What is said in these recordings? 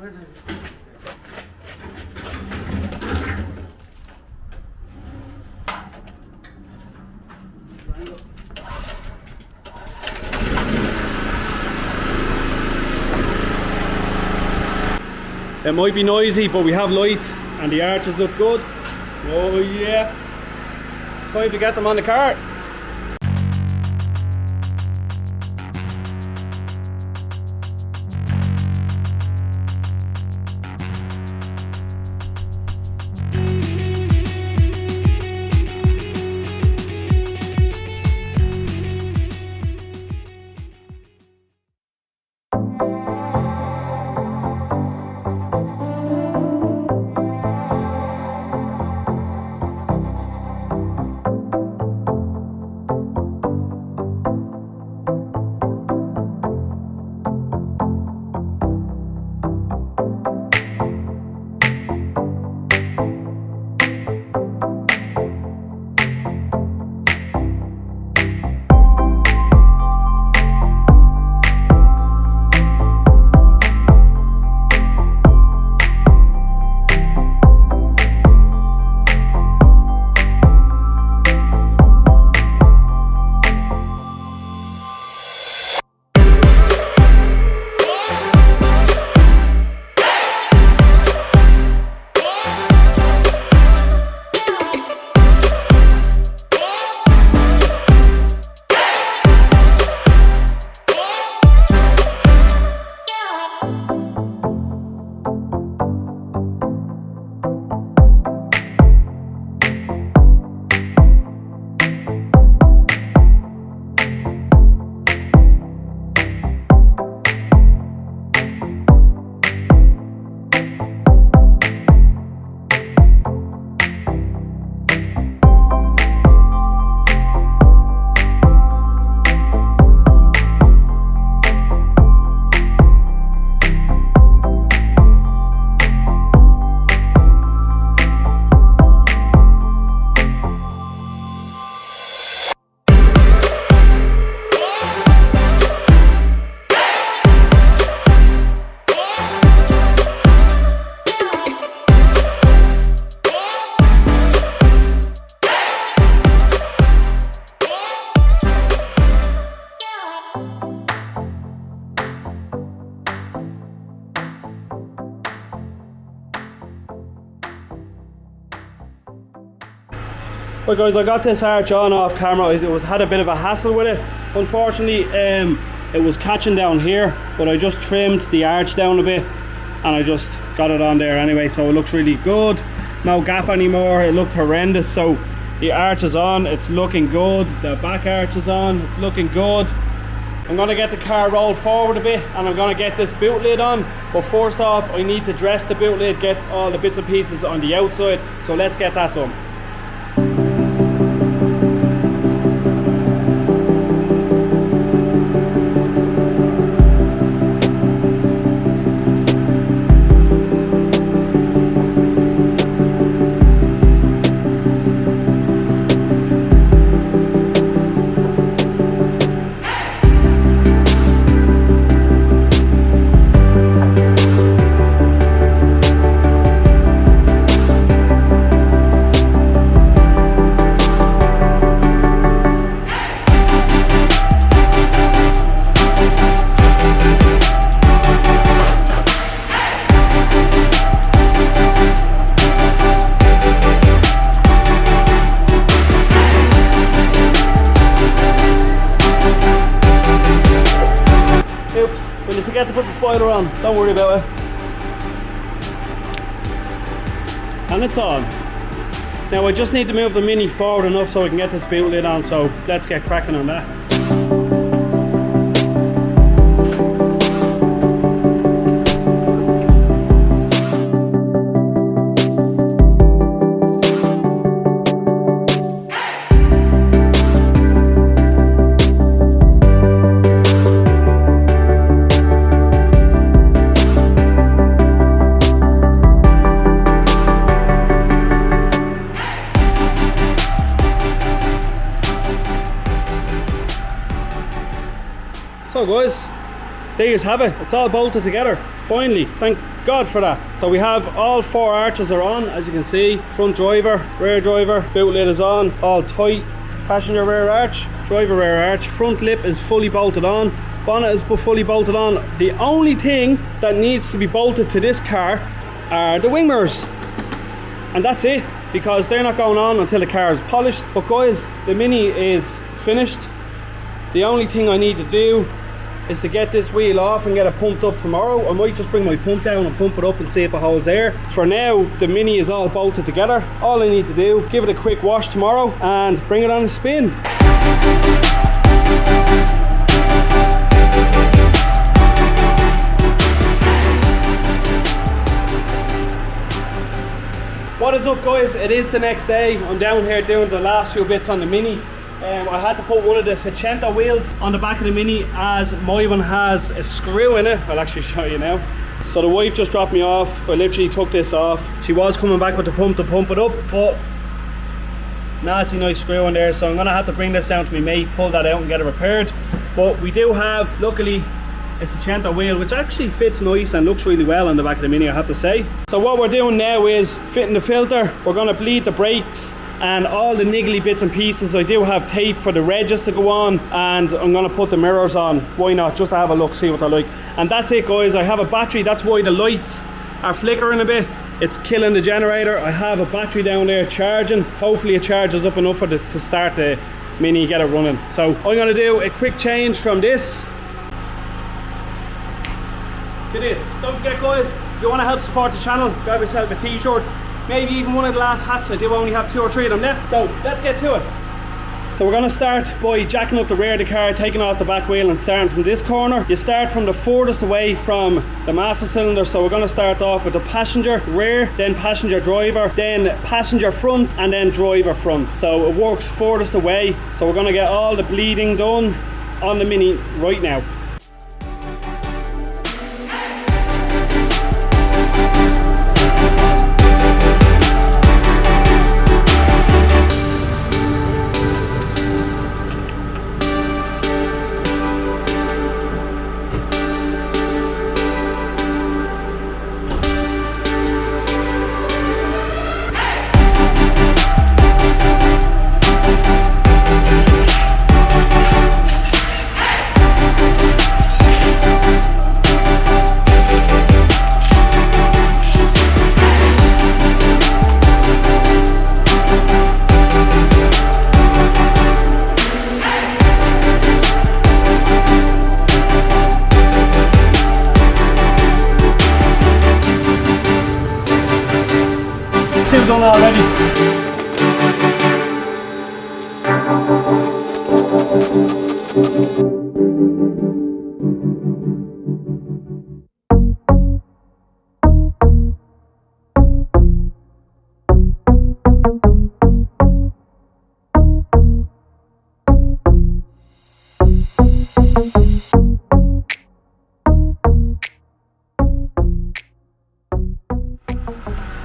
It might be noisy, but we have lights and the arches look good. Oh yeah. Time to get them on the cart. Right guys, I got this arch on off camera. It had a bit of a hassle with it. Unfortunately, it was catching down here, but I just trimmed the arch down a bit and I just got it on there anyway, so it looks really good. No gap anymore. It looked horrendous. So the arch is on, it's looking good. The back arch is on, it's looking good. I'm gonna get the car rolled forward a bit and I'm gonna get this boot lid on. But first off, I need to dress the boot lid, get all the bits and pieces on the outside. So let's get that done. Oops, when you forget to put the spoiler on, don't worry about it. And it's on. Now I just need to move the Mini forward enough so I can get this boot lid on, so let's get cracking on that. So guys, there you have it. It's all bolted together. Finally, thank God for that. So we have all 4 arches are on, as you can see. Front driver, rear driver, boot lid is on, all tight. Passenger rear arch, driver rear arch. Front lip is fully bolted on. Bonnet is fully bolted on. The only thing that needs to be bolted to this car are the wing mirrors. And that's it, because they're not going on until the car is polished. But guys, the Mini is finished. The only thing I need to do is to get this wheel off and get it pumped up tomorrow. I might just bring my pump down and pump it up and see if it holds air. For now, the Mini is all bolted together. All I need to do, give it a quick wash tomorrow and bring it on a spin. What is up, guys? It is the next day. I'm down here doing the last few bits on the Mini. I had to put one of the Vtec wheels on the back of the Mini as my one has a screw in it. I'll actually show you now. So the wife just dropped me off. I literally took this off. She was coming back with the pump to pump it up, but nasty nice screw in there. So I'm gonna have to bring this down to my mate, pull that out and get it repaired. But we do have, luckily, a Vtec wheel, which actually fits nice and looks really well on the back of the Mini, I have to say. So what we're doing now is fitting the filter. We're gonna bleed the brakes and all the niggly bits and pieces. I do have tape for the wedges to go on, and I'm gonna put the mirrors on. Why not? Just to have a look, see what they're like. And that's it, guys. I have a battery. That's why the lights are flickering a bit. It's killing the generator. I have a battery down there charging. Hopefully it charges up enough for to start the Mini, get it running. So I'm gonna do a quick change from this to this. Don't forget, guys, if you want to help support the channel, grab yourself a t-shirt, maybe even one of the last hats. I do only have 2 or 3 of them left, so let's get to it. So we're going to start by jacking up the rear of the car, taking off the back wheel and starting from this corner. You start from the furthest away from the master cylinder, so we're going to start off with the passenger rear, then passenger driver, then passenger front, and then driver front. So it works furthest away, so we're going to get all the bleeding done on the Mini right now. Done already.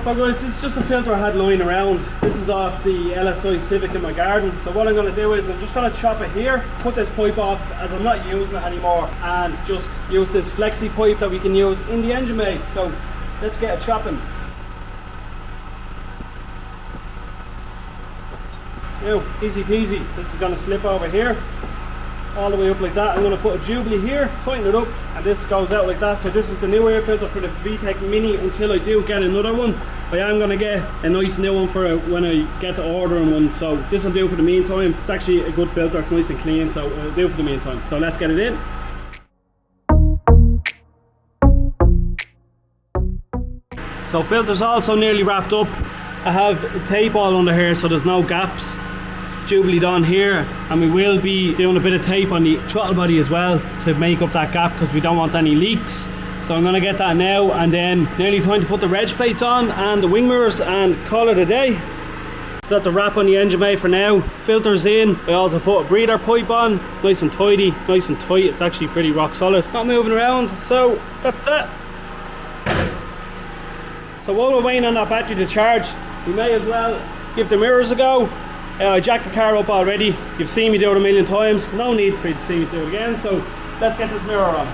So guys, this is just a filter I had lying around. This is off the LSI Civic in my garden. So what I'm going to do is I'm just going to chop it here, put this pipe off as I'm not using it anymore, and just use this flexi pipe that we can use in the engine bay. So let's get it chopping. Now, easy peasy. This is going to slip over here, all the way up like that. I'm going to put a Jubilee here, tighten it up, and this goes out like that. So this is the new air filter for the Vtec Mini until I do get another one. I am going to get a nice new one for when I get to ordering one. So this will do for the meantime. It's actually a good filter, it's nice and clean, so it'll do for the meantime. So let's get it in. So filter's also nearly wrapped up. I have tape all under here so there's no gaps. Jubilee on here, and we will be doing a bit of tape on the throttle body as well to make up that gap because we don't want any leaks. So I'm going to get that now, and then nearly time to put the reg plates on and the wing mirrors and call it a day. So that's a wrap on the engine bay for now. Filters in. I also put a breather pipe on, nice and tidy, nice and tight. It's actually pretty rock solid, not moving around. So that's that. So while we're waiting on that battery to charge, we may as well give the mirrors a go. I jacked the car up already. You've seen me do it a million times. No need for you to see me do it again. So let's get this mirror on.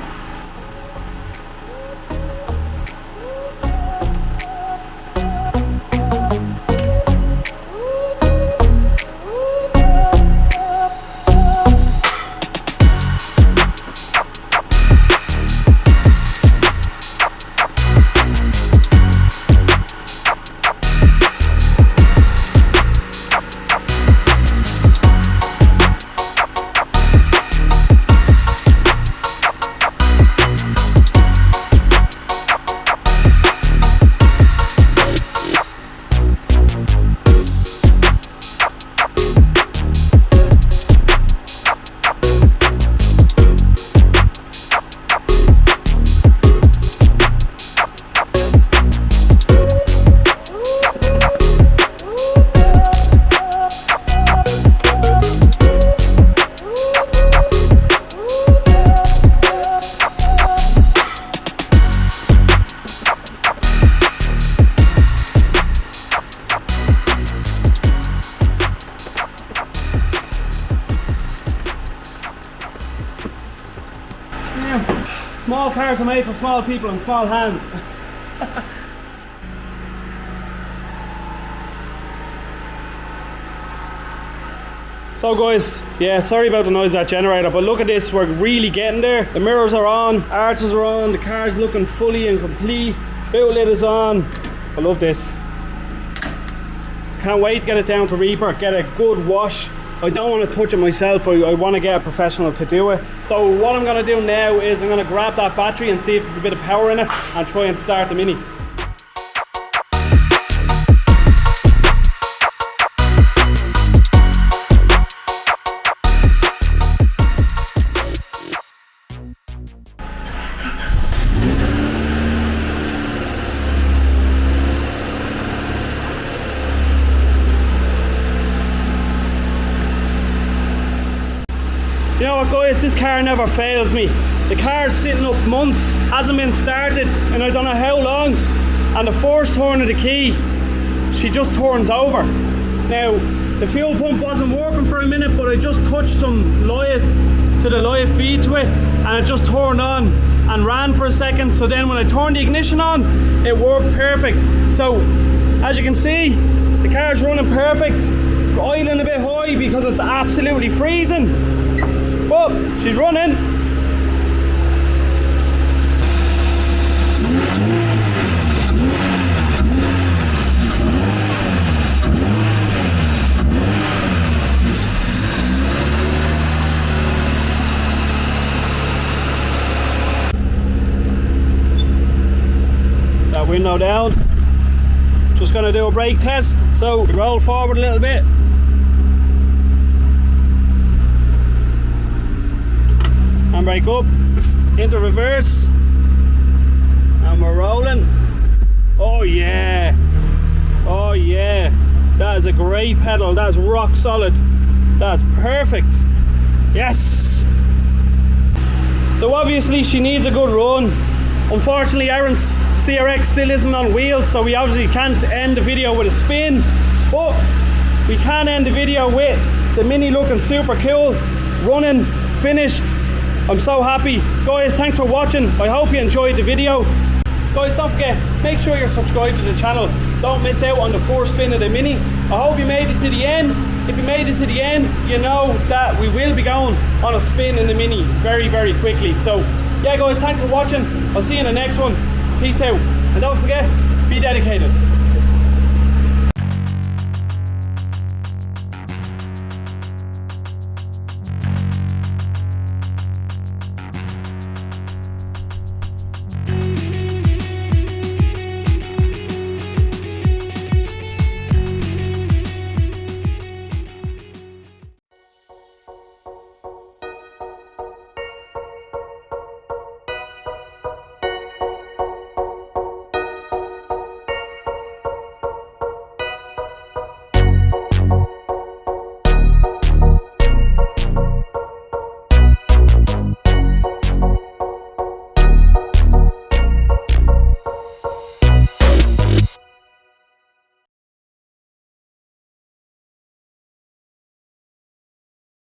Small cars are made for small people and small hands. So guys, yeah, sorry about the noise of that generator, but look at this, we're really getting there. The mirrors are on, arches are on, the car's looking fully and complete. Boot lid is on. I love this. Can't wait to get it down to Reaper, get a good wash. I don't want to touch it myself, I want to get a professional to do it. So what I'm going to do now is I'm going to grab that battery and see if there's a bit of power in it and try and start the Mini. You know what guys, this car never fails me. The car's sitting up months, hasn't been started in I don't know how long, and the first turn of the key, she just turns over. Now, the fuel pump wasn't working for a minute, but I just touched some live to the live feed to it, and it just turned on and ran for a second. So then when I turned the ignition on, it worked perfect. So, as you can see, the car's running perfect. Idling a bit high because it's absolutely freezing. But she's running. That window down. Just going to do a brake test. So roll forward a little bit. Brake up, into reverse, and we're rolling. Oh yeah, oh yeah, that is a great pedal, that's rock solid, that's perfect, yes. So obviously she needs a good run. Unfortunately Aaron's CRX still isn't on wheels, so we obviously can't end the video with a spin, but we can end the video with the Mini looking super cool, running, finished. I'm so happy. Guys, thanks for watching. I hope you enjoyed the video. Guys, don't forget, make sure you're subscribed to the channel. Don't miss out on the first spin of the Mini. I hope you made it to the end. If you made it to the end, you know that we will be going on a spin in the Mini very, very quickly. So, yeah guys, thanks for watching. I'll see you in the next one. Peace out. And don't forget, be dedicated.